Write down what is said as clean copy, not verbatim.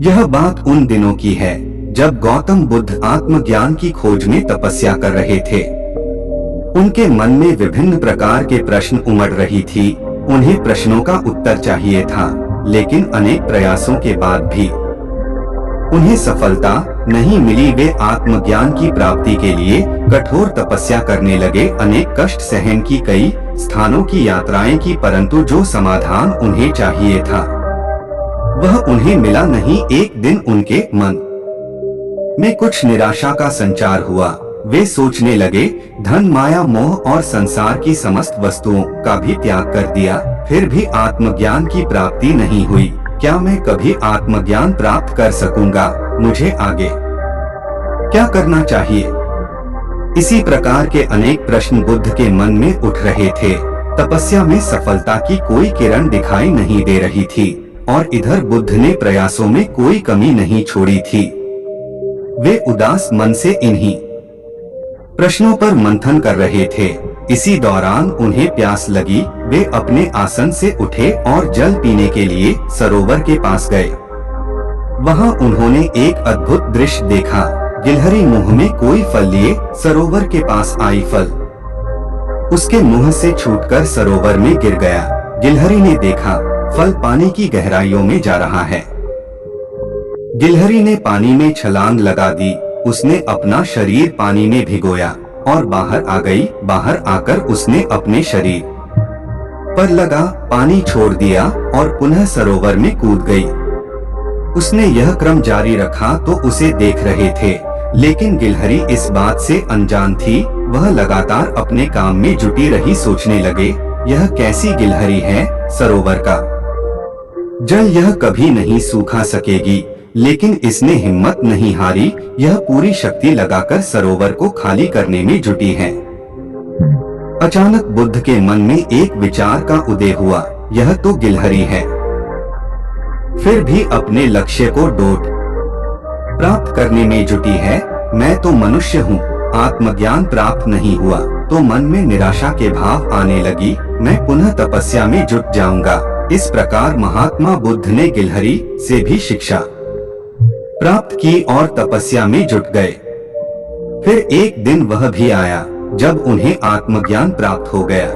यह बात उन दिनों की है जब गौतम बुद्ध आत्मज्ञान की खोज में तपस्या कर रहे थे। उनके मन में विभिन्न प्रकार के प्रश्न उमड़ रही थी। उन्हें प्रश्नों का उत्तर चाहिए था, लेकिन अनेक प्रयासों के बाद भी उन्हें सफलता नहीं मिली। वे आत्मज्ञान की प्राप्ति के लिए कठोर तपस्या करने लगे, अनेक कष्ट सहन की, कई स्थानों की यात्राएं की, परंतु जो समाधान उन्हें चाहिए था वह उन्हें मिला नहीं। एक दिन उनके मन में कुछ निराशा का संचार हुआ। वे सोचने लगे, धन, माया, मोह और संसार की समस्त वस्तुओं का भी त्याग कर दिया, फिर भी आत्मज्ञान की प्राप्ति नहीं हुई। क्या मैं कभी आत्मज्ञान प्राप्त कर सकूंगा? मुझे आगे क्या करना चाहिए? इसी प्रकार के अनेक प्रश्न बुद्ध के मन में उठ रहे थे। तपस्या में सफलता की कोई किरण दिखाई नहीं दे रही थी और इधर बुद्ध ने प्रयासों में कोई कमी नहीं छोड़ी थी। वे उदास मन से इन्हीं प्रश्नों पर मंथन कर रहे थे। इसी दौरान उन्हें प्यास लगी। वे अपने आसन से उठे और जल पीने के लिए सरोवर के पास गए। वहां उन्होंने एक अद्भुत दृश्य देखा। गिलहरी मुंह में कोई फल लिए सरोवर के पास आई। फल उसके मुंह से छूटकर सरोवर में गिर गया। गिलहरी ने देखा, फल पानी की गहराइयों में जा रहा है। गिलहरी ने पानी में छलांग लगा दी। उसने अपना शरीर पानी में भिगोया और बाहर आ गई। बाहर आकर उसने अपने शरीर पर लगा पानी छोड़ दिया और पुनः सरोवर में कूद गई। उसने यह क्रम जारी रखा तो उसे देख रहे थे, लेकिन गिलहरी इस बात से अनजान थी। वह लगातार अपने काम में जुटी रही। सोचने लगे, यह कैसी गिलहरी है? सरोवर का जल यह कभी नहीं सूखा सकेगी। लेकिन इसने हिम्मत नहीं हारी। यह पूरी शक्ति लगाकर सरोवर को खाली करने में जुटी है। अचानक बुद्ध के मन में एक विचार का उदय हुआ, यह तो गिलहरी है, फिर भी अपने लक्ष्य को डोट प्राप्त करने में जुटी है। मैं तो मनुष्य हूँ, आत्मज्ञान प्राप्त नहीं हुआ तो मन में निराशा के भाव आने लगी। मैं पुनः तपस्या में जुट जाऊंगा। इस प्रकार महात्मा बुद्ध ने गिलहरी से भी शिक्षा प्राप्त की और तपस्या में जुट गए। फिर एक दिन वह भी आया जब उन्हें आत्मज्ञान प्राप्त हो गया।